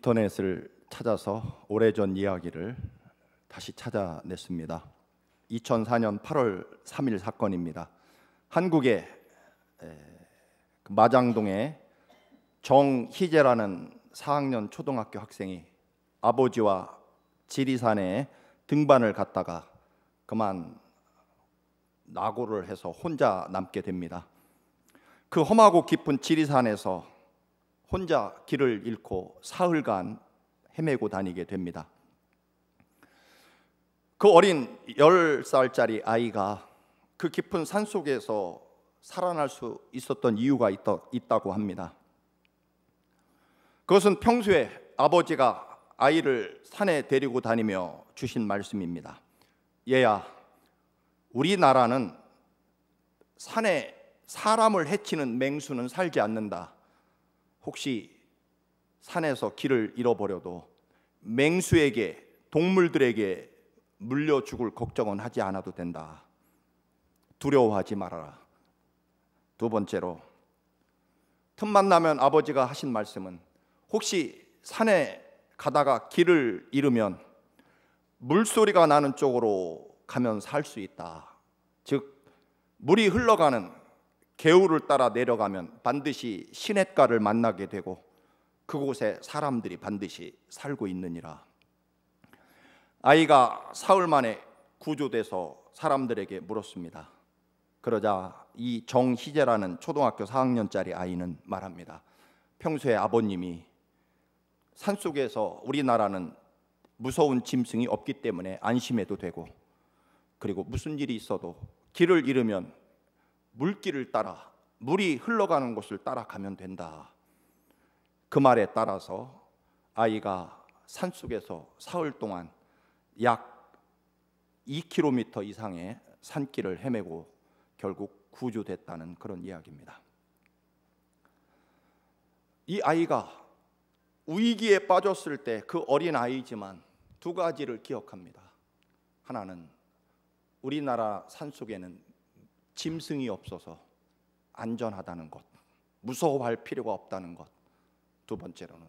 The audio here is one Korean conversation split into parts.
인터넷을 찾아서 오래전 이야기를 다시 찾아냈습니다. 2004년 8월 3일 사건입니다. 한국의 마장동에 정희재라는 4학년 초등학교 학생이 아버지와 지리산에 등반을 갔다가 그만 낙오를 해서 혼자 남게 됩니다. 그 험하고 깊은 지리산에서 혼자 길을 잃고 사흘간 헤매고 다니게 됩니다. 그 어린 10살짜리 아이가 그 깊은 산속에서 살아날 수 있었던 이유가 있다고 합니다. 그것은 평소에 아버지가 아이를 산에 데리고 다니며 주신 말씀입니다. 얘야, 우리나라는 산에 사람을 해치는 맹수는 살지 않는다. 혹시 산에서 길을 잃어버려도 맹수에게, 동물들에게 물려 죽을 걱정은 하지 않아도 된다. 두려워하지 말아라. 두 번째로, 틈만 나면 아버지가 하신 말씀은 혹시 산에 가다가 길을 잃으면 물소리가 나는 쪽으로 가면 살 수 있다. 즉, 물이 흘러가는 개울을 따라 내려가면 반드시 시냇가를 만나게 되고 그곳에 사람들이 반드시 살고 있느니라. 아이가 사흘 만에 구조돼서 사람들에게 물었습니다. 그러자 이 정희재라는 초등학교 4학년짜리 아이는 말합니다. 평소에 아버님이 산속에서 우리나라는 무서운 짐승이 없기 때문에 안심해도 되고, 그리고 무슨 일이 있어도 길을 잃으면 물길을 따라, 물이 흘러가는 곳을 따라가면 된다. 그 말에 따라서 아이가 산속에서 사흘 동안 약 2km 이상의 산길을 헤매고 결국 구조됐다는 그런 이야기입니다. 이 아이가 위기에 빠졌을 때 그 어린 아이지만 두 가지를 기억합니다. 하나는 우리나라 산속에는 짐승이 없어서 안전하다는 것, 무서워할 필요가 없다는 것. 두 번째로는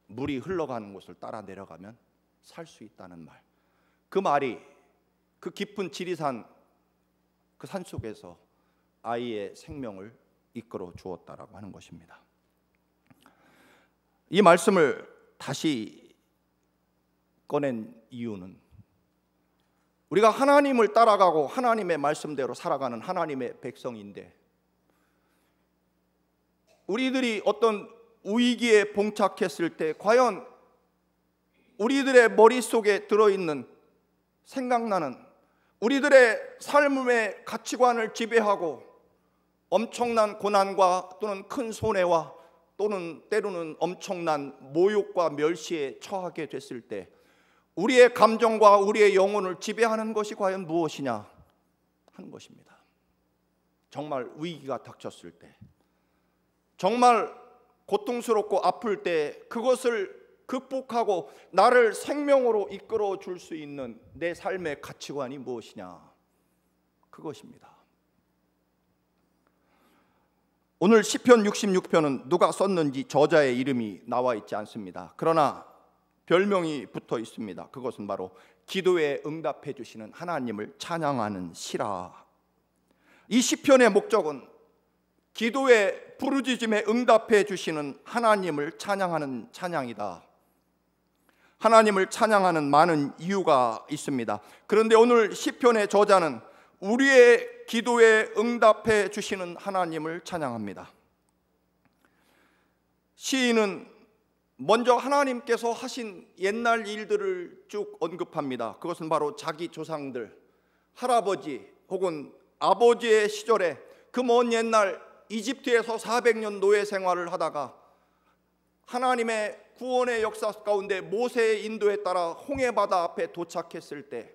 물이 흘러가는 곳을 따라 내려가면 살 수 있다는 말. 그 말이 그 깊은 지리산 그 산속에서 아이의 생명을 이끌어 주었다라고 하는 것입니다. 이 말씀을 다시 꺼낸 이유는 우리가 하나님을 따라가고 하나님의 말씀대로 살아가는 하나님의 백성인데, 우리들이 어떤 위기에 봉착했을 때 과연 우리들의 머릿속에 들어있는, 생각나는 우리들의 삶의 가치관을 지배하고 엄청난 고난과 또는 큰 손해와 또는 때로는 엄청난 모욕과 멸시에 처하게 됐을 때 우리의 감정과 우리의 영혼을 지배하는 것이 과연 무엇이냐 하는 것입니다. 정말 위기가 닥쳤을 때, 정말 고통스럽고 아플 때 그것을 극복하고 나를 생명으로 이끌어 줄 수 있는 내 삶의 가치관이 무엇이냐, 그것입니다. 오늘 시편 66편은 누가 썼는지 저자의 이름이 나와 있지 않습니다. 그러나 별명이 붙어 있습니다. 그것은 바로 기도에 응답해 주시는 하나님을 찬양하는 시라. 이 시편의 목적은 기도에 부르짖음에 응답해 주시는 하나님을 찬양하는 찬양이다. 하나님을 찬양하는 많은 이유가 있습니다. 그런데 오늘 시편의 저자는 우리의 기도에 응답해 주시는 하나님을 찬양합니다. 시인은 먼저 하나님께서 하신 옛날 일들을 쭉 언급합니다. 그것은 바로 자기 조상들, 할아버지 혹은 아버지의 시절에 그 먼 옛날 이집트에서 400년 노예 생활을 하다가 하나님의 구원의 역사 가운데 모세의 인도에 따라 홍해바다 앞에 도착했을 때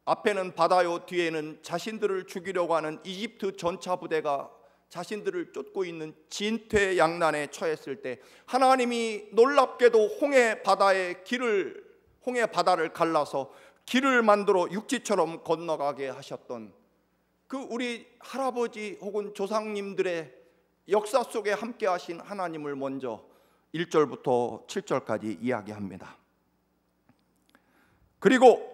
앞에는 바다요, 뒤에는 자신들을 죽이려고 하는 이집트 전차 부대가 자신들을 쫓고 있는 진퇴양난에 처했을 때 하나님이 놀랍게도 홍해 바다를 갈라서 길을 만들어 육지처럼 건너가게 하셨던 그 우리 할아버지 혹은 조상님들의 역사 속에 함께 하신 하나님을 먼저 1절부터 7절까지 이야기합니다. 그리고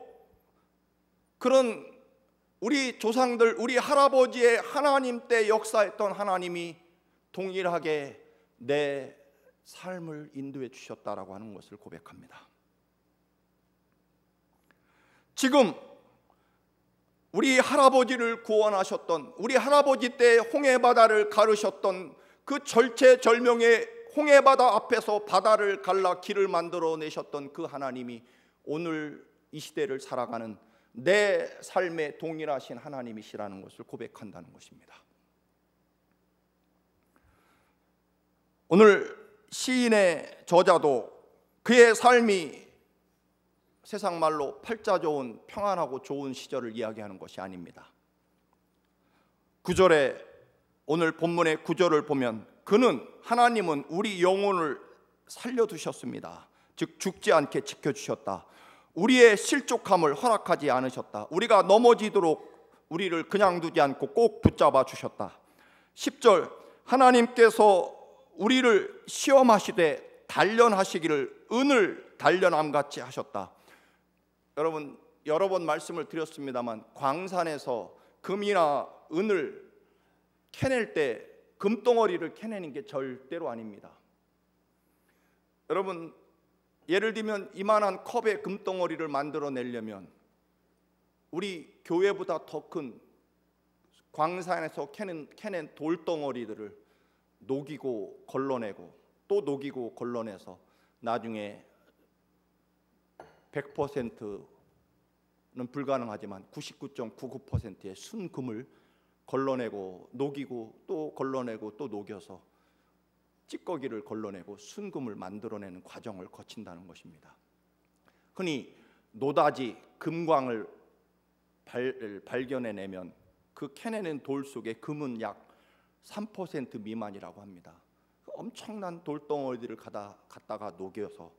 그런 우리 조상들, 우리 할아버지의 하나님 때 역사했던 하나님이 동일하게 내 삶을 인도해 주셨다라고 하는 것을 고백합니다. 지금 우리 할아버지를 구원하셨던, 우리 할아버지 때 홍해바다를 가르셨던 그 절체절명의 홍해바다 앞에서 바다를 갈라 길을 만들어 내셨던 그 하나님이 오늘 이 시대를 살아가는 내 삶에 동일하신 하나님이시라는 것을 고백한다는 것입니다. 오늘 시인의 저자도 그의 삶이 세상 말로 팔자 좋은 평안하고 좋은 시절을 이야기하는 것이 아닙니다. 9절에 오늘 본문의 9절을 보면 그는 하나님은 우리 영혼을 살려두셨습니다. 즉 죽지 않게 지켜주셨다. 우리의 실족함을 허락하지 않으셨다. 우리가 넘어지도록 우리를 그냥 두지 않고 꼭 붙잡아 주셨다. 10절 하나님께서 우리를 시험하시되 단련하시기를 은을 단련함같이 하셨다. 여러분 여러 번 말씀을 드렸습니다만 광산에서 금이나 은을 캐낼 때 금덩어리를 캐내는 게 절대로 아닙니다. 여러분 예를 들면 이만한 컵에 금덩어리를 만들어내려면 우리 교회보다 더 큰 광산에서 캐낸 돌덩어리들을 녹이고 걸러내고 또 녹이고 걸러내서 나중에 100%는 불가능하지만 99.99%의 순금을 걸러내고 녹이고 또 걸러내고 또 녹여서 찌꺼기를 걸러내고 순금을 만들어내는 과정을 거친다는 것입니다. 흔히 노다지, 금광을 발견해내면 그 캐내는 돌 속에 금은 약 3% 미만이라고 합니다. 엄청난 돌덩어리들을 갖다가 녹여서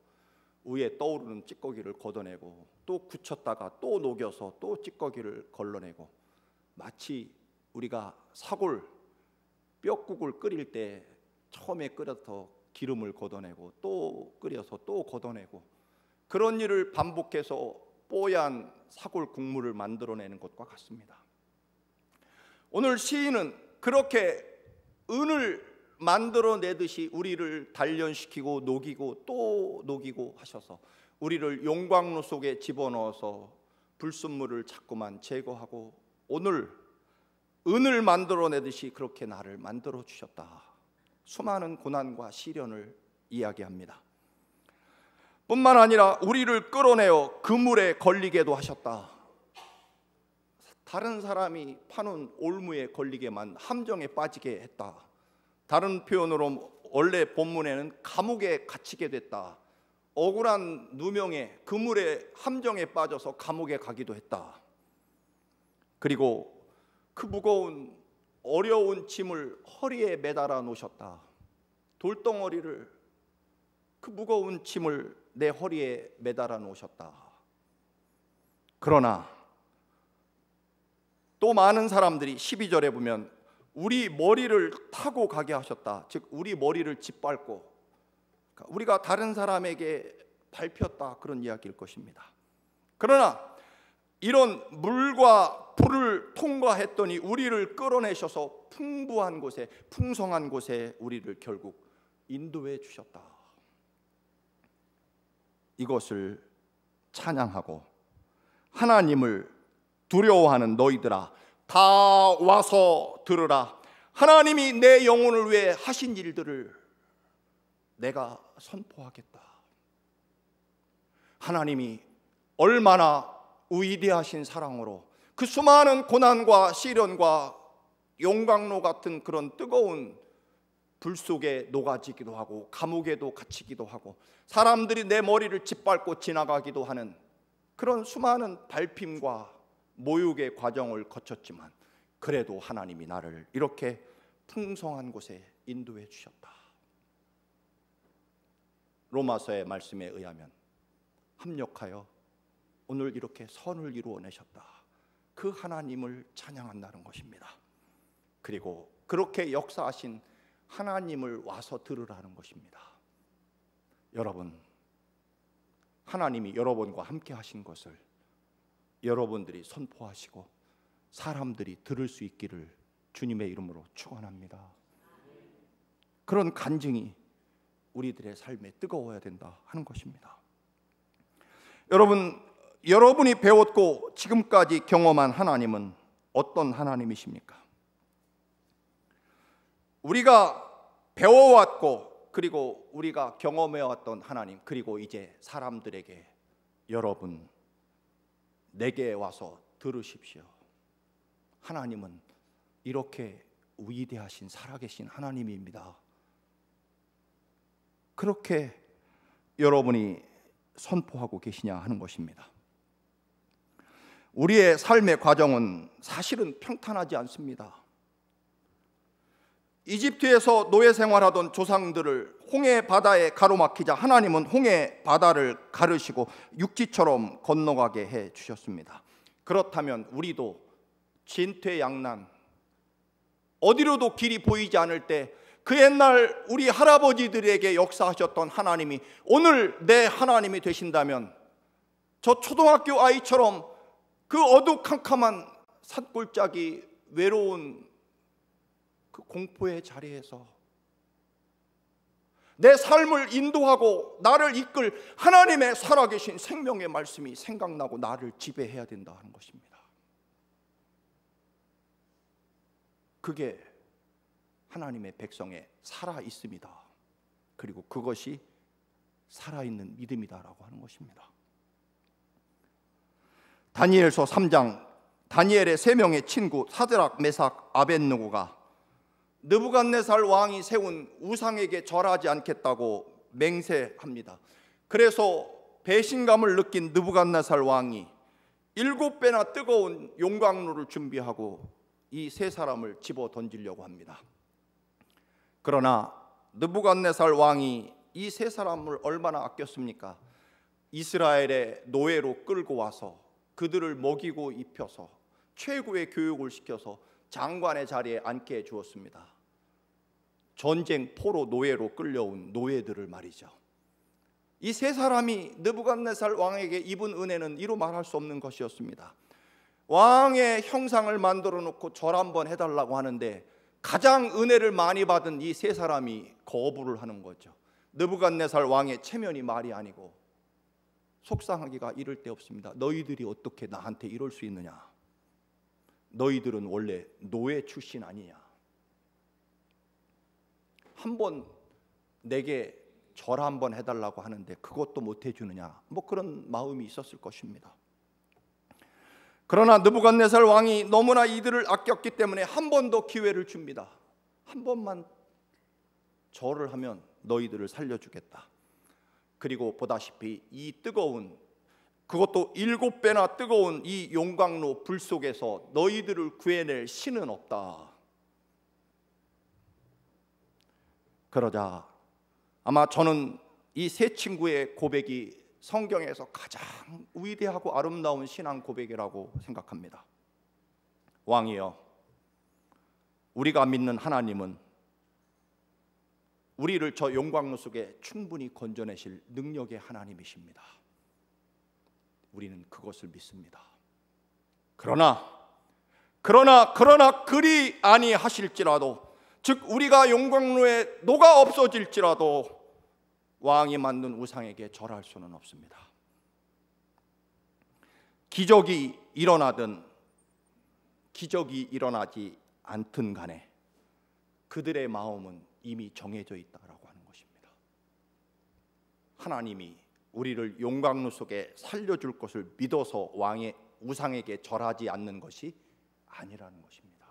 위에 떠오르는 찌꺼기를 걷어내고 또 굳혔다가 또 녹여서 또 찌꺼기를 걸러내고 마치 우리가 사골, 뼈국을 끓일 때 처음에 끓여서 기름을 걷어내고 또 끓여서 또 걷어내고 그런 일을 반복해서 뽀얀 사골 국물을 만들어내는 것과 같습니다. 오늘 시인은 그렇게 은을 만들어내듯이 우리를 단련시키고 녹이고 또 녹이고 하셔서 우리를 용광로 속에 집어넣어서 불순물을 자꾸만 제거하고 오늘 은을 만들어내듯이 그렇게 나를 만들어 주셨다. 수많은 고난과 시련을 이야기합니다. 뿐만 아니라 우리를 끌어내어 그물에 걸리게도 하셨다. 다른 사람이 파는 올무에 걸리게만 함정에 빠지게 했다. 다른 표현으로 원래 본문에는 감옥에 갇히게 됐다. 억울한 누명에 그물에 함정에 빠져서 감옥에 가기도 했다. 그리고 그 무거운 어려운 짐을 허리에 매달아 놓으셨다. 돌덩어리를 그 무거운 짐을 내 허리에 매달아 놓으셨다. 그러나 또 많은 사람들이 12절에 보면 우리 머리를 타고 가게 하셨다. 즉 우리 머리를 짓밟고 우리가 다른 사람에게 밟혔다 그런 이야기일 것입니다. 그러나 이런 물과 불을 통과했더니 우리를 끌어내셔서 풍부한 곳에 풍성한 곳에 우리를 결국 인도해 주셨다. 이것을 찬양하고 하나님을 두려워하는 너희들아 다 와서 들으라. 하나님이 내 영혼을 위해 하신 일들을 내가 선포하겠다. 하나님이 얼마나 위대하신 사랑으로 그 수많은 고난과 시련과 용광로 같은 그런 뜨거운 불 속에 녹아지기도 하고 감옥에도 갇히기도 하고 사람들이 내 머리를 짓밟고 지나가기도 하는 그런 수많은 밟힘과 모욕의 과정을 거쳤지만 그래도 하나님이 나를 이렇게 풍성한 곳에 인도해 주셨다. 로마서의 말씀에 의하면 합력하여 오늘 이렇게 선을 이루어내셨다. 그 하나님을 찬양한다는 것입니다. 그리고 그렇게 역사하신 하나님을 와서 들으라는 것입니다. 여러분, 하나님이 여러분과 함께 하신 것을 여러분들이 선포하시고 사람들이 들을 수 있기를 주님의 이름으로 축원합니다. 그런 간증이 우리들의 삶에 뜨거워야 된다 하는 것입니다. 여러분, 여러분이 배웠고 지금까지 경험한 하나님은 어떤 하나님이십니까? 우리가 배워왔고 그리고 우리가 경험해왔던 하나님, 그리고 이제 사람들에게 여러분, 내게 와서 들으십시오. 하나님은 이렇게 위대하신 살아계신 하나님입니다. 그렇게 여러분이 선포하고 계시냐 하는 것입니다. 우리의 삶의 과정은 사실은 평탄하지 않습니다. 이집트에서 노예 생활하던 조상들을 홍해 바다에 가로막히자 하나님은 홍해 바다를 가르시고 육지처럼 건너가게 해 주셨습니다. 그렇다면 우리도 진퇴양난, 어디로도 길이 보이지 않을 때 그 옛날 우리 할아버지들에게 역사하셨던 하나님이 오늘 내 하나님이 되신다면 저 초등학교 아이처럼 그 어두컴컴한 산골짜기 외로운 그 공포의 자리에서 내 삶을 인도하고 나를 이끌 하나님의 살아계신 생명의 말씀이 생각나고 나를 지배해야 된다 하는 것입니다. 그게 하나님의 백성의 살아있습니다. 그리고 그것이 살아있는 믿음이다라고 하는 것입니다. 다니엘서 3장, 다니엘의 3명의 친구 사드락, 메삭, 아벳느고가 느부갓네살 왕이 세운 우상에게 절하지 않겠다고 맹세합니다. 그래서 배신감을 느낀 느부갓네살 왕이 7배나 뜨거운 용광로를 준비하고 이 3사람을 집어 던지려고 합니다. 그러나 느부갓네살 왕이 이 3사람을 얼마나 아꼈습니까? 이스라엘의 노예로 끌고 와서 그들을 먹이고 입혀서 최고의 교육을 시켜서 장관의 자리에 앉게 해 주었습니다. 전쟁 포로 노예로 끌려온 노예들을 말이죠. 이 3사람이 느부갓네살 왕에게 입은 은혜는 이루 말할 수 없는 것이었습니다. 왕의 형상을 만들어 놓고 절 한번 해달라고 하는데 가장 은혜를 많이 받은 이 3사람이 거부를 하는 거죠. 느부갓네살 왕의 체면이 말이 아니고 속상하기가 이를 데 없습니다. 너희들이 어떻게 나한테 이럴 수 있느냐? 너희들은 원래 노예 출신 아니냐? 한번 내게 절 한번 해달라고 하는데 그것도 못 해주느냐? 뭐 그런 마음이 있었을 것입니다. 그러나 느부갓네살 왕이 너무나 이들을 아꼈기 때문에 한 번 더 기회를 줍니다. 한 번만 절을 하면 너희들을 살려주겠다. 그리고 보다시피 이 뜨거운, 그것도 7배나 뜨거운 이 용광로 불 속에서 너희들을 구해낼 신은 없다. 그러자 아마 저는 이 3 친구의 고백이 성경에서 가장 위대하고 아름다운 신앙 고백이라고 생각합니다. 왕이여, 우리가 믿는 하나님은 우리를 저 용광로 속에 충분히 건져내실 능력의 하나님이십니다. 우리는 그것을 믿습니다. 그러나 그리 아니하실지라도, 즉 우리가 용광로에 녹아 없어질지라도 왕이 만든 우상에게 절할 수는 없습니다. 기적이 일어나든 기적이 일어나지 않든 간에 그들의 마음은 이미 정해져 있다라고 하는 것입니다. 하나님이 우리를 용광로 속에 살려줄 것을 믿어서 왕의 우상에게 절하지 않는 것이 아니라는 것입니다.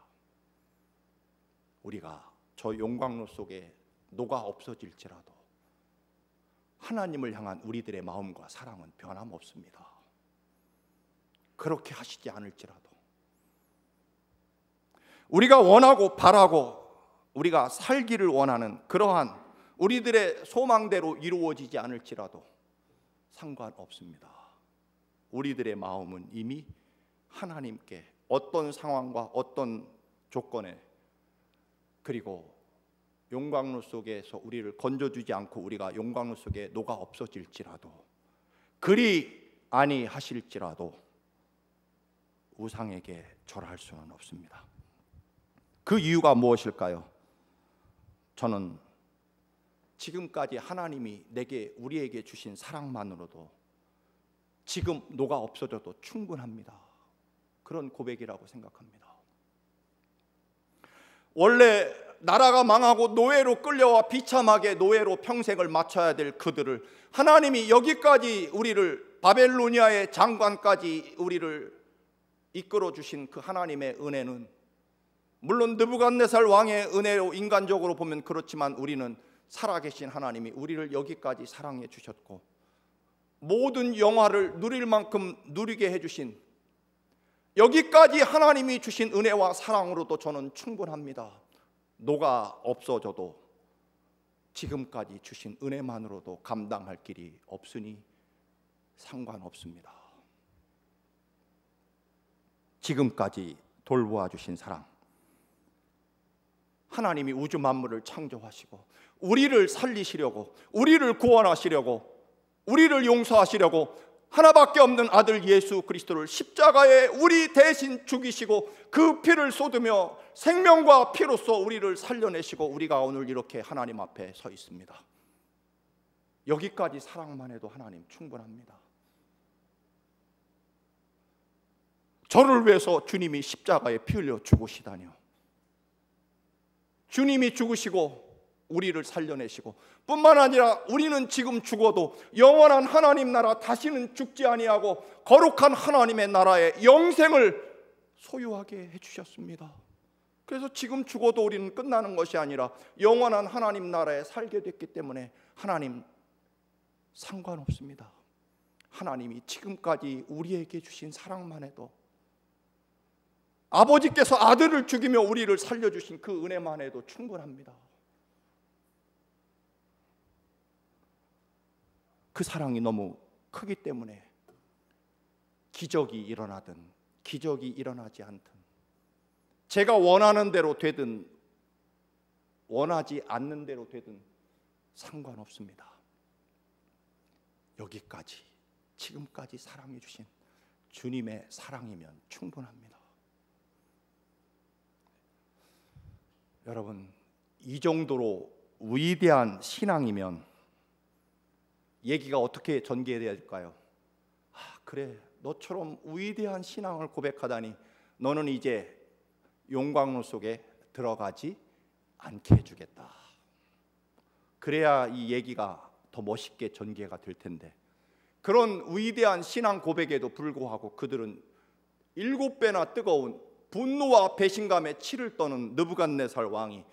우리가 저 용광로 속에 녹아 없어질지라도 하나님을 향한 우리들의 마음과 사랑은 변함없습니다. 그렇게 하시지 않을지라도 우리가 원하고 바라고 우리가 살기를 원하는 그러한 우리들의 소망대로 이루어지지 않을지라도 상관없습니다. 우리들의 마음은 이미 하나님께 어떤 상황과 어떤 조건에, 그리고 용광로 속에서 우리를 건져주지 않고 우리가 용광로 속에 녹아 없어질지라도, 그리 아니하실지라도 우상에게 절할 수는 없습니다. 그 이유가 무엇일까요? 저는 지금까지 하나님이 우리에게 주신 사랑만으로도 지금 녹아 없어져도 충분합니다. 그런 고백이라고 생각합니다. 원래 나라가 망하고 노예로 끌려와 비참하게 노예로 평생을 마쳐야 될 그들을 하나님이 여기까지 우리를, 바벨로니아의 장관까지 우리를 이끌어 주신 그 하나님의 은혜는, 물론 느부갓네살 왕의 은혜로 인간적으로 보면 그렇지만 우리는 살아계신 하나님이 우리를 여기까지 사랑해 주셨고 모든 영화를 누릴 만큼 누리게 해주신, 여기까지 하나님이 주신 은혜와 사랑으로도 저는 충분합니다. 녹아 없어져도 지금까지 주신 은혜만으로도 감당할 길이 없으니 상관없습니다. 지금까지 돌보아 주신 사랑, 하나님이 우주 만물을 창조하시고 우리를 살리시려고, 우리를 구원하시려고, 우리를 용서하시려고 하나밖에 없는 아들 예수 그리스도를 십자가에 우리 대신 죽이시고 그 피를 쏟으며 생명과 피로써 우리를 살려내시고 우리가 오늘 이렇게 하나님 앞에 서 있습니다. 여기까지 사랑만 해도 하나님 충분합니다. 저를 위해서 주님이 십자가에 피 흘려 죽으시다니요. 주님이 죽으시고 우리를 살려내시고 뿐만 아니라 우리는 지금 죽어도 영원한 하나님 나라, 다시는 죽지 아니하고 거룩한 하나님의 나라의 영생을 소유하게 해주셨습니다. 그래서 지금 죽어도 우리는 끝나는 것이 아니라 영원한 하나님 나라에 살게 됐기 때문에 하나님 상관없습니다. 하나님이 지금까지 우리에게 주신 사랑만 해도, 아버지께서 아들을 죽이며 우리를 살려주신 그 은혜만 해도 충분합니다. 그 사랑이 너무 크기 때문에 기적이 일어나든 기적이 일어나지 않든, 제가 원하는 대로 되든 원하지 않는 대로 되든 상관없습니다. 여기까지, 지금까지 사랑해 주신 주님의 사랑이면 충분합니다. 여러분, 이 정도로 위대한 신앙이면 얘기가 어떻게 전개해야 될까요? 그래, 너처럼 위대한 신앙을 고백하다니 너는 이제 용광로 속에 들어가지 않게 해주겠다. 그래야 이 얘기가 더 멋있게 전개가 될 텐데, 그런 위대한 신앙 고백에도 불구하고 그들은 7배나 뜨거운 분노와 배신감에 치를 떠는 느부갓네살 왕이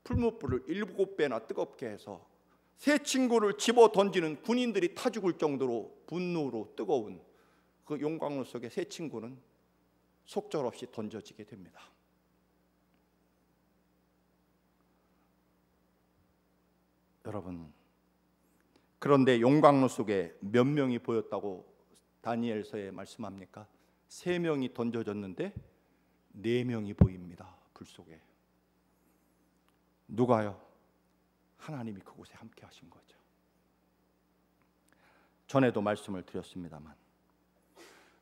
풀무불을 7배나 뜨겁게 해서 새 친구를 집어 던지는 군인들이 타 죽을 정도로 분노로 뜨거운 그 용광로 속에 새 친구는 속절없이 던져지게 됩니다. 여러분, 그런데 용광로 속에 몇 명이 보였다고 다니엘서에 말씀합니까? 3명이 던져졌는데 4명이 보입니다. 불 속에. 누가요? 하나님이 그곳에 함께 하신 거죠. 전에도 말씀을 드렸습니다만,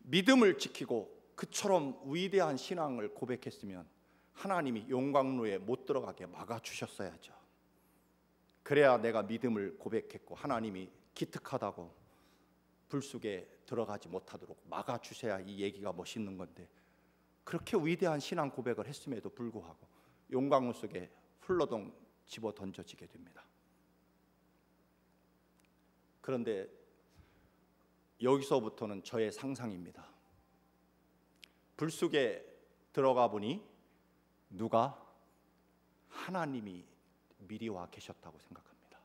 믿음을 지키고 그처럼 위대한 신앙을 고백했으면 하나님이 용광로에 못 들어가게 막아주셨어야죠. 그래야 내가 믿음을 고백했고 하나님이 기특하다고 불 속에 들어가지 못하도록 막아주셔야 이 얘기가 멋있는 건데, 그렇게 위대한 신앙 고백을 했음에도 불구하고 용광로 속에 훌러덩 집어 던져지게 됩니다. 그런데 여기서부터는 저의 상상입니다. 불 속에 들어가 보니 누가? 하나님이 미리 와 계셨다고 생각합니다.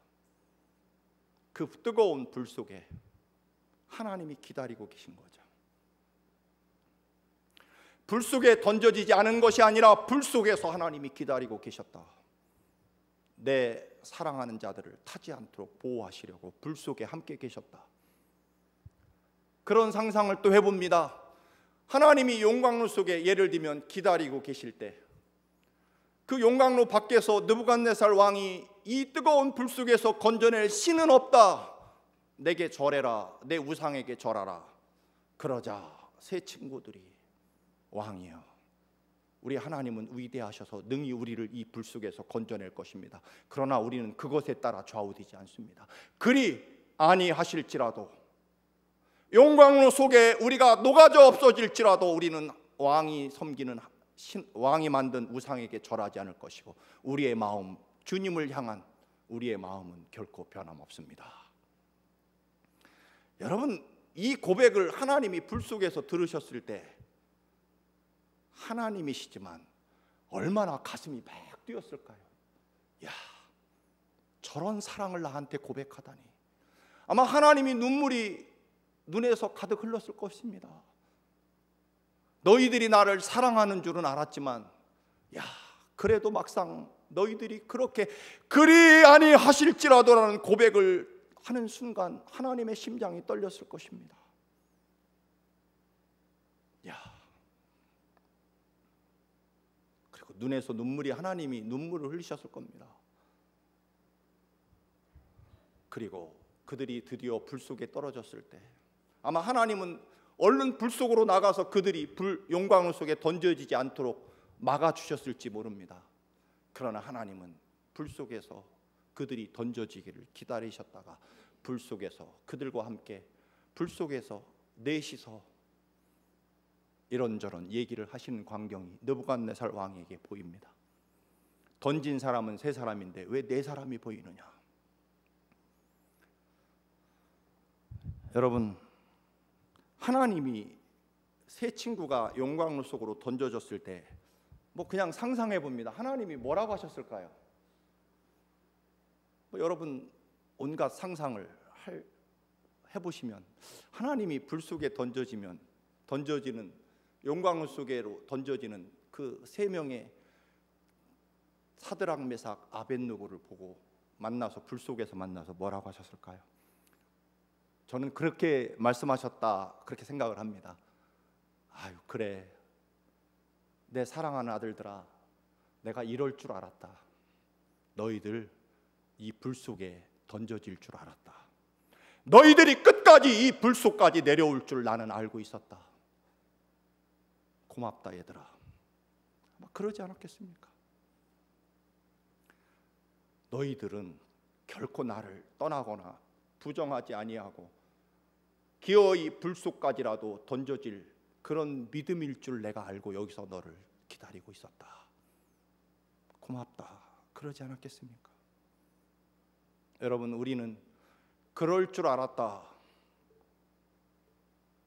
그 뜨거운 불 속에 하나님이 기다리고 계신 거죠. 불 속에 던져지지 않은 것이 아니라 불 속에서 하나님이 기다리고 계셨다. 내 사랑하는 자들을 타지 않도록 보호하시려고 불 속에 함께 계셨다. 그런 상상을 또 해봅니다. 하나님이 용광로 속에 예를 들면 기다리고 계실 때 그 용광로 밖에서 느부갓네살 왕이 이 뜨거운 불 속에서 건져낼 신은 없다, 내게 절해라, 내 우상에게 절하라. 그러자 세 친구들이, 왕이여, 우리 하나님은 위대하셔서 능히 우리를 이 불 속에서 건져낼 것입니다. 그러나 우리는 그것에 따라 좌우되지 않습니다. 그리 아니하실지라도, 용광로 속에 우리가 녹아져 없어질지라도 우리는 왕이 섬기는 왕이 만든 우상에게 절하지 않을 것이고, 우리의 마음, 주님을 향한 우리의 마음은 결코 변함없습니다. 여러분, 이 고백을 하나님이 불 속에서 들으셨을 때 하나님이시지만 얼마나 가슴이 막 뛰었을까요? 야, 저런 사랑을 나한테 고백하다니. 아마 하나님이 눈물이 눈에서 가득 흘렀을 것입니다. 너희들이 나를 사랑하는 줄은 알았지만, 야, 그래도 막상 너희들이 그렇게 그리 아니하실지라도라는 고백을 하는 순간 하나님의 심장이 떨렸을 것입니다. 야, 그리고 눈에서 눈물이, 하나님이 눈물을 흘리셨을 겁니다. 그리고 그들이 드디어 불 속에 떨어졌을 때 아마 하나님은 얼른 불 속으로 나가서 그들이 용광로 속에 던져지지 않도록 막아주셨을지 모릅니다. 그러나 하나님은 불 속에서 그들이 던져지기를 기다리셨다가 불 속에서 그들과 함께 불 속에서 넷이서 이런저런 얘기를 하시는 광경이 느부갓네살 왕에게 보입니다. 던진 사람은 세 사람인데 왜 네 사람이 보이느냐? 여러분, 하나님이 세 친구가 용광로 속으로 던져졌을 때 그냥 상상해 봅니다. 하나님이 뭐라고 하셨을까요? 여러분 온갖 상상을 해보시면 하나님이 불 속에 던져지는 용광로 속으로 던져지는 그 세 명의 사드락, 메삭, 아벳느고를 보고 만나서 불 속에서 만나서 뭐라고 하셨을까요? 저는 그렇게 말씀하셨다 그렇게 생각을 합니다. 아유, 그래, 내 사랑하는 아들들아, 내가 이럴 줄 알았다. 너희들 이 불 속에 던져질 줄 알았다. 너희들이 끝까지 이 불 속까지 내려올 줄 나는 알고 있었다. 고맙다 얘들아. 그러지 않았겠습니까? 너희들은 결코 나를 떠나거나 부정하지 아니하고 기어이 불 속까지라도 던져질 그런 믿음일 줄 내가 알고 여기서 너를 기다리고 있었다. 고맙다. 그러지 않았겠습니까? 여러분, 우리는 그럴 줄 알았다,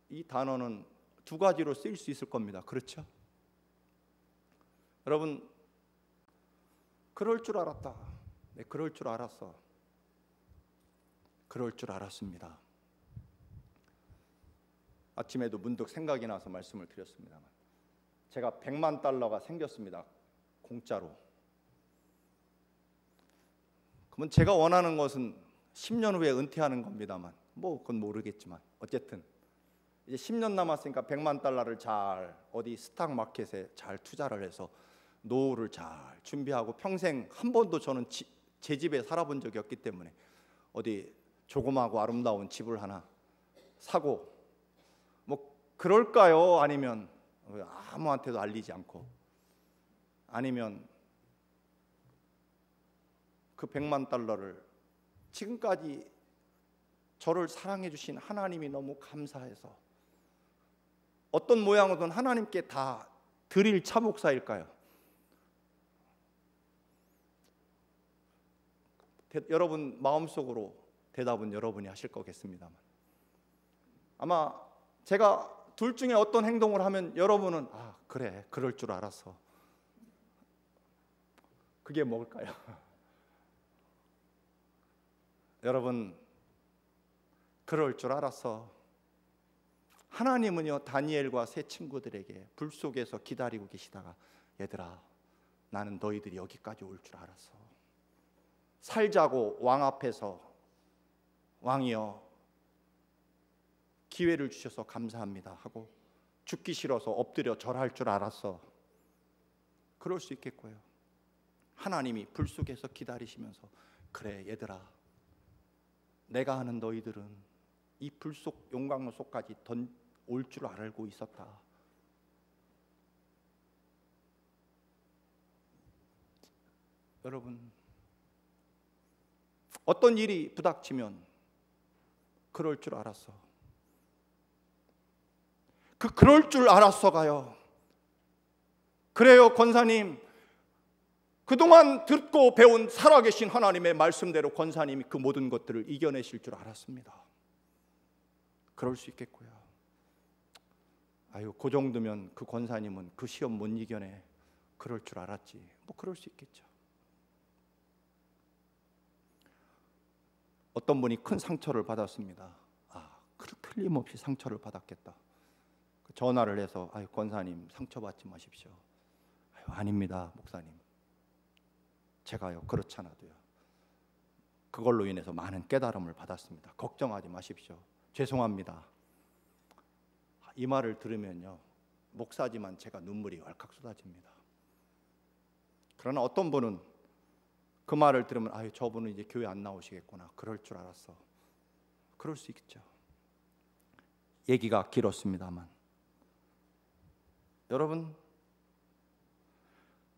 이 단어는 두 가지로 쓰일 수 있을 겁니다. 그렇죠? 여러분, 그럴 줄 알았다. 네, 그럴 줄 알았어. 그럴 줄 알았습니다. 아침에도 문득 생각이 나서 말씀을 드렸습니다만, 제가 100만 달러가 생겼습니다. 공짜로. 그러면 제가 원하는 것은 10년 후에 은퇴하는 겁니다만, 그건 모르겠지만 어쨌든 이제 10년 남았으니까 100만 달러를 잘 어디 스탁 마켓에 잘 투자를 해서 노후를 잘 준비하고, 평생 한 번도 저는 제 집에 살아본 적이 없기 때문에 어디 조그마하고 아름다운 집을 하나 사고, 그럴까요? 아니면 아무한테도 알리지 않고, 아니면 그 100만 달러를 지금까지 저를 사랑해 주신 하나님이 너무 감사해서 어떤 모양으로든 하나님께 다 드릴 차목사일까요? 여러분 마음속으로 대답은 여러분이 하실 거겠습니다만, 아마 제가 둘 중에 어떤 행동을 하면 여러분은 그래, 그럴 줄 알았어. 그게 뭘까요? 여러분, 그럴 줄 알았어. 하나님은요, 다니엘과 세 친구들에게 불 속에서 기다리고 계시다가, 얘들아, 나는 너희들이 여기까지 올 줄 알았어. 살자고 왕 앞에서, 왕이여 기회를 주셔서 감사합니다 하고 죽기 싫어서 엎드려 절할 줄 알았어. 그럴 수 있겠고요. 하나님이 불 속에서 기다리시면서 그래 얘들아, 내가 하는 너희들은 이 불 속 용광로 속까지 올 줄 알고 있었다. 여러분, 어떤 일이 부닥치면 그럴 줄 알았어. 그럴 줄 알았어가요. 그래요, 권사님. 그동안 듣고 배운 살아계신 하나님의 말씀대로 권사님이 그 모든 것들을 이겨내실 줄 알았습니다. 그럴 수 있겠고요. 아유, 그 정도면 그 권사님은 그 시험 못 이겨내. 그럴 줄 알았지. 뭐 그럴 수 있겠죠. 어떤 분이 큰 상처를 받았습니다. 틀림없이 상처를 받았겠다. 전화를 해서 아유, 권사님 상처받지 마십시오. 아유, 아닙니다, 목사님. 제가요, 그렇잖아도요, 그걸로 인해서 많은 깨달음을 받았습니다. 걱정하지 마십시오. 죄송합니다. 이 말을 들으면요, 목사지만 제가 눈물이 왈칵 쏟아집니다. 그러나 어떤 분은 그 말을 들으면 아유, 저분은 이제 교회 안 나오시겠구나. 그럴 줄 알았어. 그럴 수 있죠. 얘기가 길었습니다만, 여러분,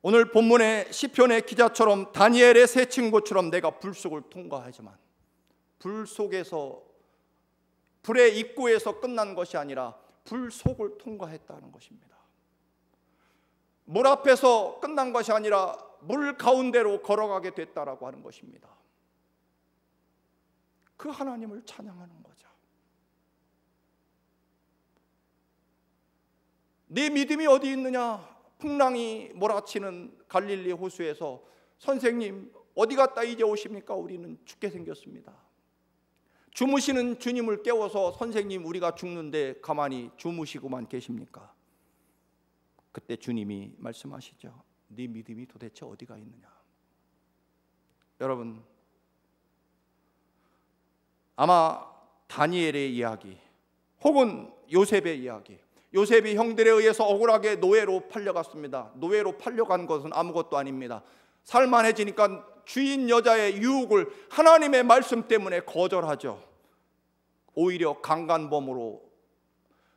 오늘 본문의 시편의 기자처럼 다니엘의 세 친구처럼 내가 불 속을 통과하지만 불 속에서, 불의 입구에서 끝난 것이 아니라 불 속을 통과했다는 것입니다. 물 앞에서 끝난 것이 아니라 물 가운데로 걸어가게 됐다라고 하는 것입니다. 그 하나님을 찬양하는 거죠. 네 믿음이 어디 있느냐? 풍랑이 몰아치는 갈릴리 호수에서 선생님 어디 갔다 이제 오십니까? 우리는 죽게 생겼습니다. 주무시는 주님을 깨워서 선생님 우리가 죽는데 가만히 주무시고만 계십니까? 그때 주님이 말씀하시죠. 네 믿음이 도대체 어디가 있느냐? 여러분, 아마 다니엘의 이야기 혹은 요셉의 이야기, 요셉이 형들에 의해서 억울하게 노예로 팔려갔습니다. 노예로 팔려간 것은 아무것도 아닙니다. 살만해지니까 주인 여자의 유혹을 하나님의 말씀 때문에 거절하죠. 오히려 강간범으로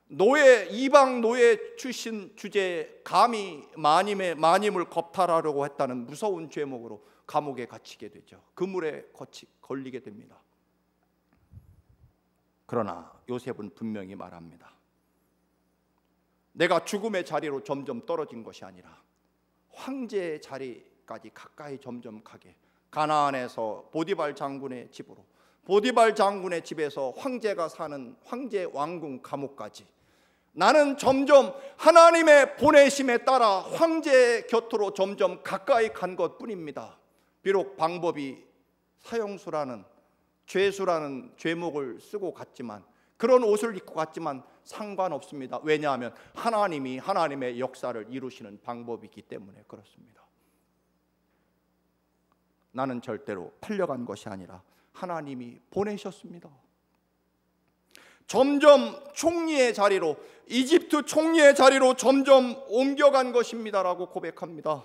노예, 이방 노예 출신 주제에 감히 마님을 겁탈하려고 했다는 무서운 죄목으로 감옥에 갇히게 되죠. 그물에 걸리게 됩니다. 그러나 요셉은 분명히 말합니다. 내가 죽음의 자리로 점점 떨어진 것이 아니라 황제의 자리까지 가까이 점점 가게, 가나안에서 보디발 장군의 집으로, 보디발 장군의 집에서 황제가 사는 황제 왕궁 감옥까지 나는 점점 하나님의 보내심에 따라 황제의 곁으로 점점 가까이 간 것뿐입니다. 비록 방법이 사형수라는, 죄수라는 죄목을 쓰고 갔지만, 그런 옷을 입고 갔지만 상관없습니다. 왜냐하면 하나님이 하나님의 역사를 이루시는 방법이기 때문에 그렇습니다. 나는 절대로 팔려간 것이 아니라 하나님이 보내셨습니다. 점점 총리의 자리로, 이집트 총리의 자리로 점점 옮겨간 것입니다라고 고백합니다.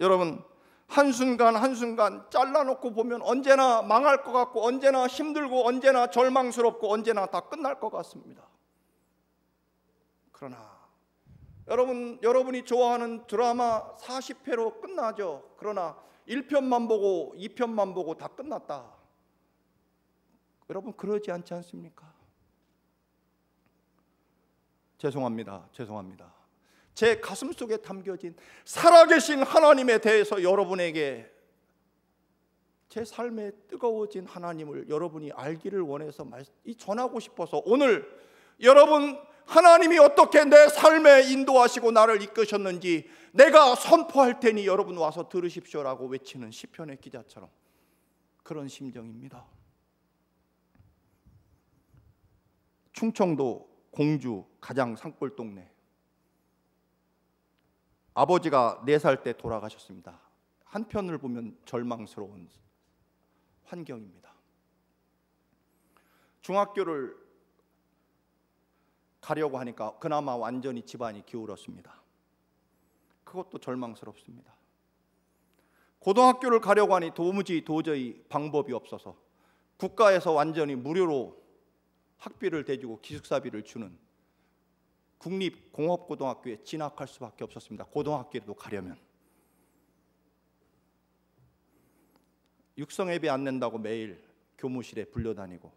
여러분, 한순간 한순간 잘라놓고 보면 언제나 망할 것 같고, 언제나 힘들고, 언제나 절망스럽고, 언제나 다 끝날 것 같습니다. 그러나 여러분이 좋아하는 드라마 40회로 끝나죠. 그러나 1편만 보고 2편만 보고 다 끝났다. 여러분, 그러지 않지 않습니까? 죄송합니다. 제 가슴 속에 담겨진 살아계신 하나님에 대해서 여러분에게 제 삶에 뜨거워진 하나님을 여러분이 알기를 원해서 전하고 싶어서 오늘 여러분, 하나님이 어떻게 내 삶에 인도하시고 나를 이끄셨는지 내가 선포할 테니 여러분 와서 들으십시오라고 외치는 시편의 기자처럼 그런 심정입니다. 충청도 공주 가장 산골 동네, 아버지가 4살 때 돌아가셨습니다. 한편을 보면 절망스러운 환경입니다. 중학교를 가려고 하니까 그나마 완전히 집안이 기울었습니다. 그 그것도 절망스럽습니다. 고등학교를 가려고 하니 도저히 방법이 없어서 국가에서 완전히 무료로 학비를 대주고 기숙사비를 주는 국립공업고등학교에 진학할 수밖에 없었습니다. 고등학교에도 가려면 육성예배 안 낸다고 매일 교무실에 불려다니고,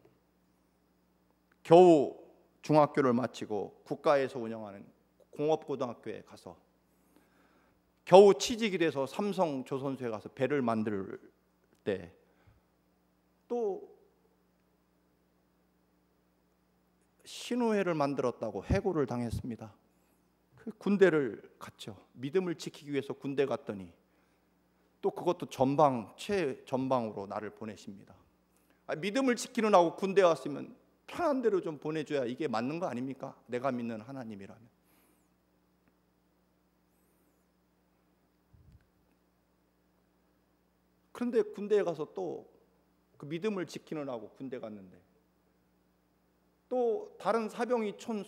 겨우 중학교를 마치고 국가에서 운영하는 공업고등학교에 가서 겨우 취직이 돼서 삼성조선소에 가서 배를 만들 때 또 신우회를 만들었다고 해고를 당했습니다. 그 군대를 갔죠. 믿음을 지키기 위해서 군대 갔더니 또 그것도 최전방으로 나를 보내십니다. 믿음을 지키느라고 군대 왔으면 편한 대로 좀 보내줘야 이게 맞는 거 아닙니까? 내가 믿는 하나님이라면. 그런데 군대에 가서 또 그 믿음을 지키느라고 군대 갔는데 또 다른 사병이 쏜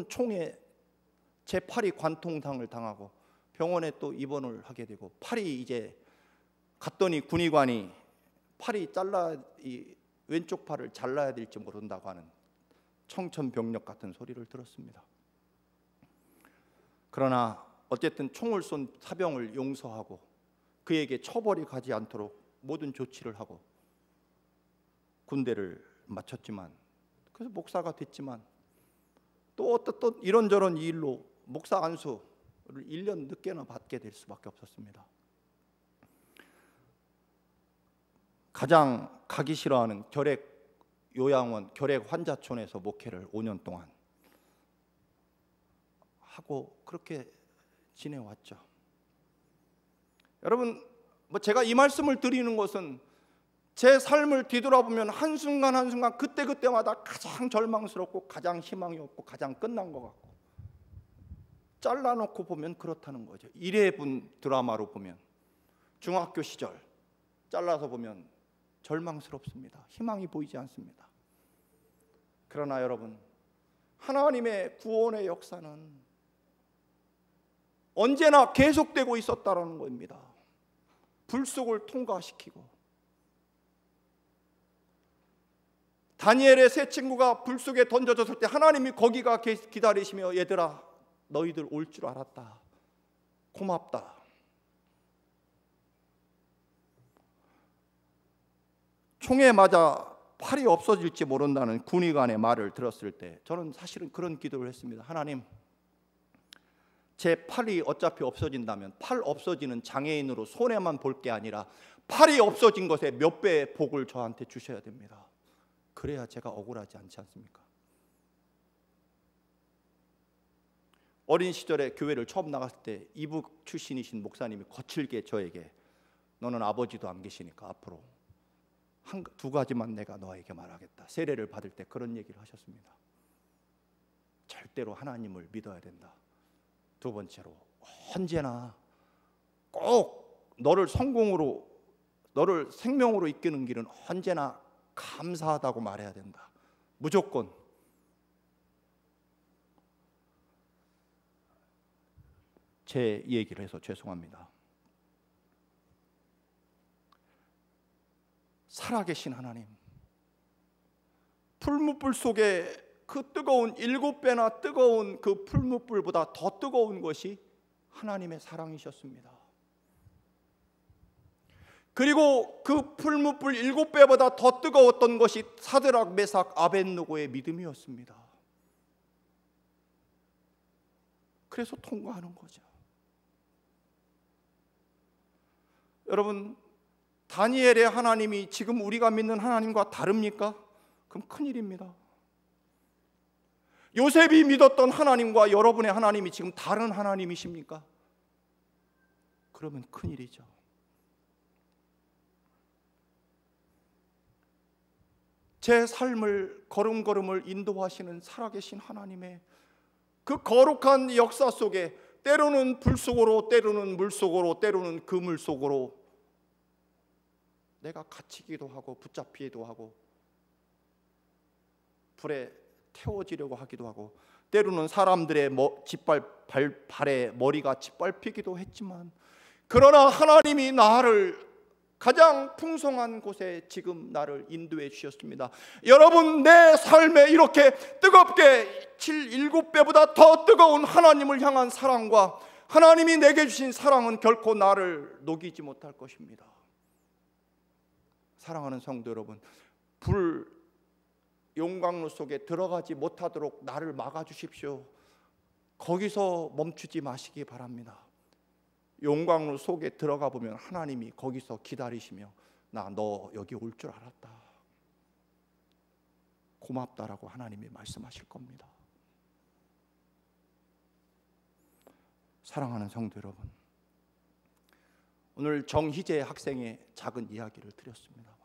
총에 제 팔이 관통상을 당하고 병원에 또 입원을 하게 되고, 팔이 이제 갔더니 군의관이 이 왼쪽 팔을 잘라야 될지 모른다고 하는 청천벽력 같은 소리를 들었습니다. 그러나 어쨌든 총을 쏜 사병을 용서하고 그에게 처벌이 가지 않도록 모든 조치를 하고 군대를 마쳤지만, 그래서 목사가 됐지만 또 어떤 이런저런 일로 목사 안수를 1년 늦게나 받게 될 수밖에 없었습니다. 가장 가기 싫어하는 결핵 환자촌에서 목회를 5년 동안 하고 그렇게 지내왔죠. 여러분, 제가 이 말씀을 드리는 것은 제 삶을 뒤돌아보면 한순간 한순간 그때마다 가장 절망스럽고 가장 희망이 없고 가장 끝난 것 같고, 잘라놓고 보면 그렇다는 거죠. 1회분 드라마로 보면 중학교 시절 잘라서 보면 절망스럽습니다. 희망이 보이지 않습니다. 그러나 여러분, 하나님의 구원의 역사는 언제나 계속되고 있었다는 겁니다. 불속을 통과시키고, 다니엘의 세 친구가 불속에 던져졌을 때 하나님이 거기가 기다리시며 얘들아 너희들 올 줄 알았다, 고맙다. 총에 맞아 팔이 없어질지 모른다는 군의관의 말을 들었을 때 저는 사실은 그런 기도를 했습니다. 하나님, 제 팔이 어차피 없어진다면 팔 없어지는 장애인으로 손해만 볼 게 아니라 팔이 없어진 것에 몇 배의 복을 저한테 주셔야 됩니다. 그래야 제가 억울하지 않지 않습니까? 어린 시절에 교회를 처음 나갔을 때 이북 출신이신 목사님이 거칠게 저에게 너는 아버지도 안 계시니까 앞으로 두 가지만 내가 너에게 말하겠다. 세례를 받을 때 그런 얘기를 하셨습니다. 절대로 하나님을 믿어야 된다. 두 번째로, 언제나 꼭 너를 생명으로 이끄는 길은 언제나 감사하다고 말해야 된다. 무조건. 제 얘기를 해서 죄송합니다. 살아계신 하나님, 풀무불 속에 그 뜨거운 7배나 뜨거운 그 풀무불보다 더 뜨거운 것이 하나님의 사랑이셨습니다. 그리고 그 풀무불 7배보다 더 뜨거웠던 것이 사드락, 메삭, 아벳느고의 믿음이었습니다. 그래서 통과하는 거죠. 여러분, 다니엘의 하나님이 지금 우리가 믿는 하나님과 다릅니까? 그럼 큰일입니다. 요셉이 믿었던 하나님과 여러분의 하나님이 지금 다른 하나님이십니까? 그러면 큰일이죠. 제 삶을 걸음걸음을 인도하시는 살아계신 하나님의 그 거룩한 역사 속에 때로는 불 속으로, 때로는 물 속으로, 때로는 그물 속으로 내가 갇히기도 하고 붙잡히기도 하고 불에 태워지려고 하기도 하고, 때로는 사람들의 발에 머리가 짓밟히기도 했지만, 그러나 하나님이 나를 가장 풍성한 곳에 지금 나를 인도해 주셨습니다. 여러분, 내 삶에 이렇게 뜨겁게 7-7배보다 더 뜨거운 하나님을 향한 사랑과 하나님이 내게 주신 사랑은 결코 나를 녹이지 못할 것입니다. 사랑하는 성도 여러분, 불 용광로 속에 들어가지 못하도록 나를 막아주십시오. 거기서 멈추지 마시기 바랍니다. 용광로 속에 들어가 보면 하나님이 거기서 기다리시며, 나 너 여기 올 줄 알았다, 고맙다라고 하나님이 말씀하실 겁니다. 사랑하는 성도 여러분, 오늘 정희재 학생의 작은 이야기를 드렸습니다.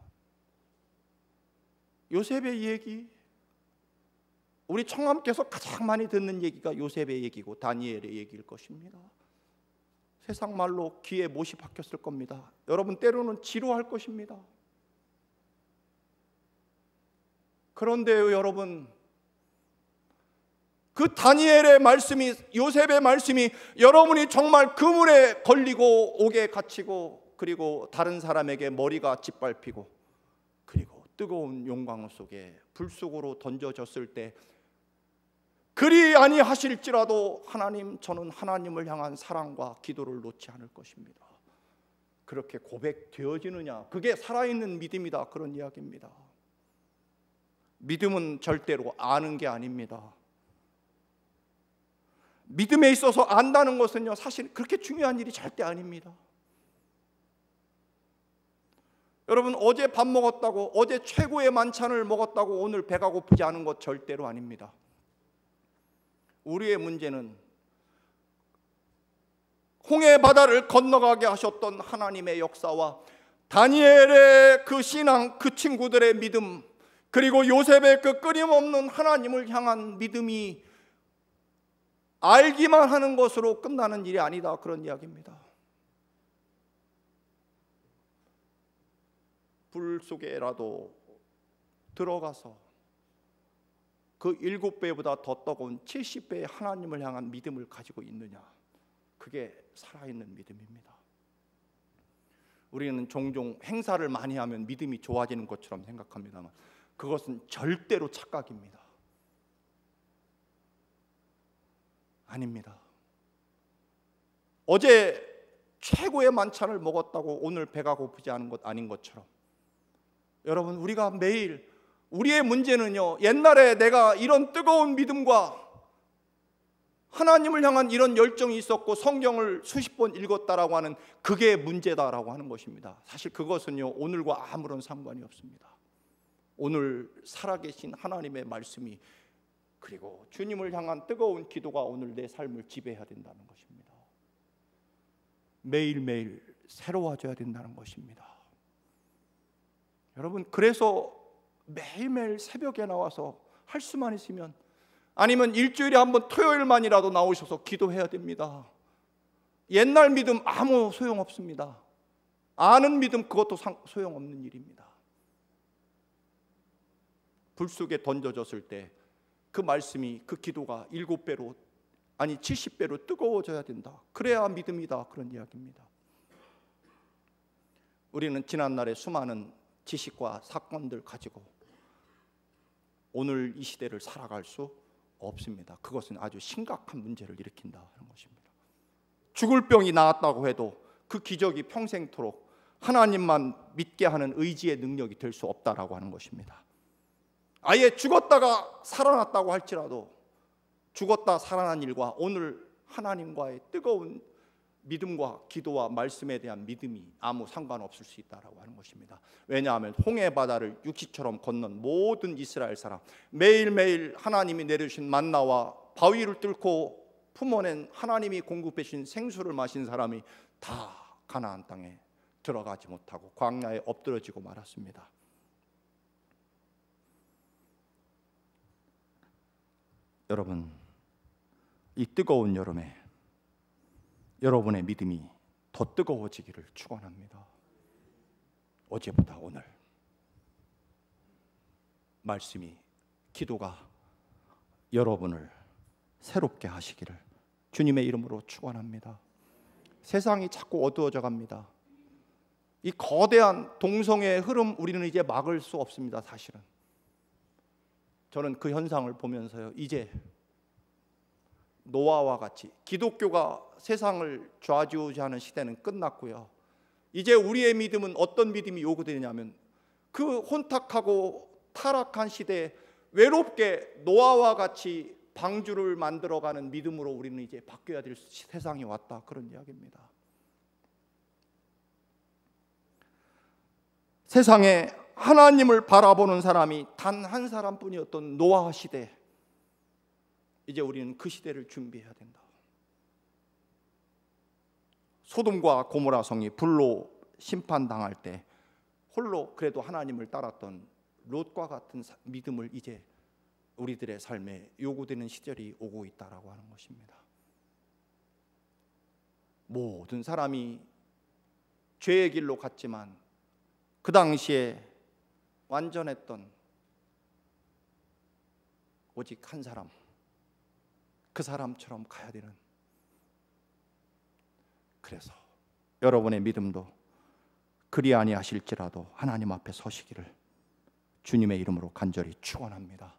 요셉의 얘기, 우리 청함께서 가장 많이 듣는 얘기가 요셉의 얘기고 다니엘의 얘기일 것입니다. 세상 말로 귀에 못이 박혔을 겁니다. 여러분, 때로는 지루할 것입니다. 그런데요, 여러분, 그 다니엘의 말씀이, 요셉의 말씀이 여러분이 정말 그물에 걸리고 옥에 갇히고, 그리고 다른 사람에게 머리가 짓밟히고, 그리고 뜨거운 용광로 속에 불 속으로 던져졌을 때, 그리 아니하실지라도 하나님, 저는 하나님을 향한 사랑과 기도를 놓지 않을 것입니다, 그렇게 고백되어지느냐, 그게 살아있는 믿음이다, 그런 이야기입니다. 믿음은 절대로 아는 게 아닙니다. 믿음에 있어서 안다는 것은요, 사실 그렇게 중요한 일이 절대 아닙니다. 여러분, 어제 밥 먹었다고, 어제 최고의 만찬을 먹었다고 오늘 배가 고프지 않은 것 절대로 아닙니다. 우리의 문제는 홍해 바다를 건너가게 하셨던 하나님의 역사와 다니엘의 그 신앙, 그 친구들의 믿음, 그리고 요셉의 그 끊임없는 하나님을 향한 믿음이 알기만 하는 것으로 끝나는 일이 아니다, 그런 이야기입니다. 불 속에라도 들어가서 그 7배보다 더 뜨거운 70배의 하나님을 향한 믿음을 가지고 있느냐, 그게 살아있는 믿음입니다. 우리는 종종 행사를 많이 하면 믿음이 좋아지는 것처럼 생각합니다만, 그것은 절대로 착각입니다. 아닙니다. 어제 최고의 만찬을 먹었다고 오늘 배가 고프지 않은 것 아닌 것처럼, 여러분, 우리가 매일, 우리의 문제는요, 옛날에 내가 이런 뜨거운 믿음과 하나님을 향한 이런 열정이 있었고 성경을 수십 번 읽었다라고 하는 그게 문제다라고 하는 것입니다. 사실 그것은요, 오늘과 아무런 상관이 없습니다. 오늘 살아계신 하나님의 말씀이, 그리고 주님을 향한 뜨거운 기도가 오늘 내 삶을 지배해야 된다는 것입니다. 매일매일 새로워져야 된다는 것입니다. 여러분, 그래서 매일매일 새벽에 나와서 할 수만 있으면, 아니면 일주일에 한번 토요일만이라도 나오셔서 기도해야 됩니다. 옛날 믿음 아무 소용없습니다. 아는 믿음, 그것도 소용없는 일입니다. 불 속에 던져졌을 때 그 말씀이, 그 기도가 7배로, 아니 70배로 뜨거워져야 된다, 그래야 믿음이다, 그런 이야기입니다. 우리는 지난날의 수많은 지식과 사건들 가지고 오늘 이 시대를 살아갈 수 없습니다. 그것은 아주 심각한 문제를 일으킨다 하는 것입니다. 죽을 병이 나았다고 해도 그 기적이 평생토록 하나님만 믿게 하는 의지의 능력이 될 수 없다라고 하는 것입니다. 아예 죽었다가 살아났다고 할지라도 죽었다 살아난 일과 오늘 하나님과의 뜨거운 믿음과 기도와 말씀에 대한 믿음이 아무 상관없을 수 있다라고 하는 것입니다. 왜냐하면 홍해 바다를 육지처럼 건넌 모든 이스라엘 사람, 매일매일 하나님이 내려주신 만나와 바위를 뚫고 품어낸 하나님이 공급해 주신 생수를 마신 사람이 다 가나안 땅에 들어가지 못하고 광야에 엎드러지고 말았습니다. 여러분, 이 뜨거운 여름에 여러분의 믿음이 더 뜨거워지기를 축원합니다. 어제보다 오늘 말씀이, 기도가 여러분을 새롭게 하시기를 주님의 이름으로 축원합니다. 세상이 자꾸 어두워져 갑니다. 이 거대한 동성애의 흐름 우리는 이제 막을 수 없습니다. 사실은 저는 그 현상을 보면서요, 이제 노아와 같이 기독교가 세상을 좌지우지하는 시대는 끝났고요, 이제 우리의 믿음은 어떤 믿음이 요구되냐면 그 혼탁하고 타락한 시대에 외롭게 노아와 같이 방주를 만들어가는 믿음으로 우리는 이제 바뀌어야 될 세상이 왔다, 그런 이야기입니다. 세상에 하나님을 바라보는 사람이 단 한 사람뿐이었던 노아 시대, 이제 우리는 그 시대를 준비해야 된다. 소돔과 고모라 성이 불로 심판당할 때 홀로 그래도 하나님을 따랐던 롯과 같은 믿음을 이제 우리들의 삶에 요구되는 시절이 오고 있다라고 하는 것입니다. 모든 사람이 죄의 길로 갔지만 그 당시에 완전했던 오직 한 사람, 그 사람처럼 가야 되는, 그래서 여러분의 믿음도 그리 아니하실지라도 하나님 앞에 서시기를 주님의 이름으로 간절히 축원합니다.